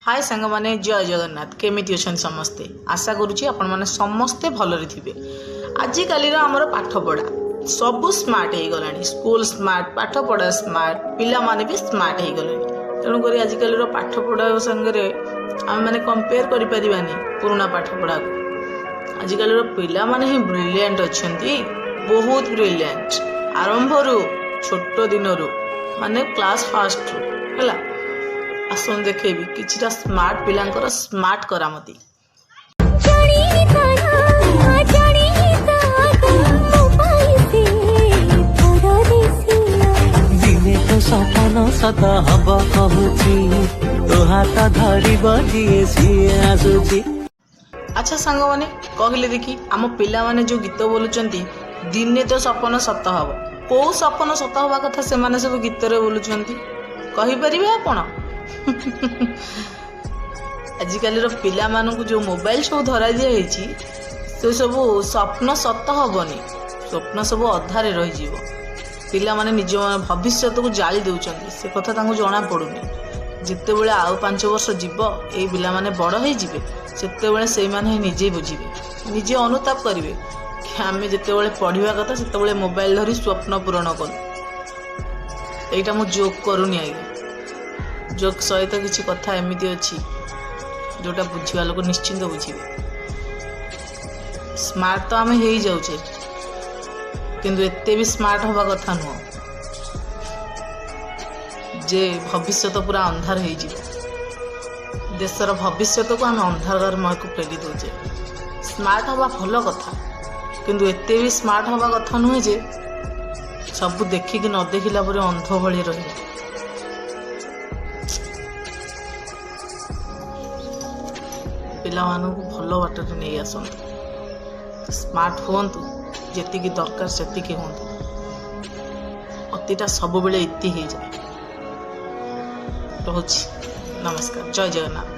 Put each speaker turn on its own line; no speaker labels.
हाय सांग माने जय जगन्नाथ केमिति अछन समस्ते आशा करूची आपण माने समस्ते भलरे थिबे। आजि काली रो हमर पाठ पढ़ा सब स्मार्ट हे गलानी। स्कूल स्मार्ट, पाठ पढ़ा स्मार्ट, पिला माने भी स्मार्ट हे गलानी। तेणु करी आजि काली रो पाठ पढ़ा संगे हम माने कंपेयर करि परिबानी पुराना पाठ पढ़ा को। आजि काली रो पिला माने ही ब्रिलियंट अछंती, बहुत ब्रिलियंट। आरंभ रु छोट दिन रु माने क्लास फर्स्ट हला आसन देखेबी किछिटा स्मार्ट पिलांकर स्मार्ट करामती।
दिने तो सपन सदा हब कहूची तो हाथ धरी बजिए सिए आसुची।
अच्छा सांग माने कहले देखी आम पिला माने जो गीत बोलुचंती दिने तो सपन सत हब, को सपन सत हवा कथा से माने सब गीत रे बोलुचंती कहि परिबे आपण? आजिकाली पिला मानू जो मोबाइल सब धरा दिखाई से सब स्वप्न सत हबनी, स्वप्न सब अधारे रही पिला माने निज भविष्य को जाली दौरान से कथा तांको जना पड़ुनी। जिते बड़े आउ 5 वर्ष जीव ये पिला माने बड़ हो जीवे सेते बड़े से माने निजे बुझीबे, निजे अनुताप करिवे कि आमे जिते बड़े पढ़िबा कथा सेते बड़े मोबाइल धरी स्वप्न पूरण करू। एटा मु जोक करूनी आगे, जोक सहित किसी कथा एमती अच्छी जोटा बुझा लोक निश्चिंत बुझे। स्मार्ट तो आम हो जाऊे किंतु एते भी स्मार्ट हवा कथा नुह जे भविष्य तो पूरा अंधार हो जाए। देशर भविष्य को आम अंधार को फेरी दौचे। स्मार्ट हवा भल कथा किंतु एते भी स्मार्ट हवा कथा नुहे जे सब देखिक न देखिला पर अंध भली रही। पिला मानू भल बाटर नहीं आसतु, स्मार्ट हुंतु, जेतिकी दरकार सेतिकी हुंतु। अतिटा सब बेले इति हो जाए। रहुछि, नमस्कार, जय जगन्नाथ।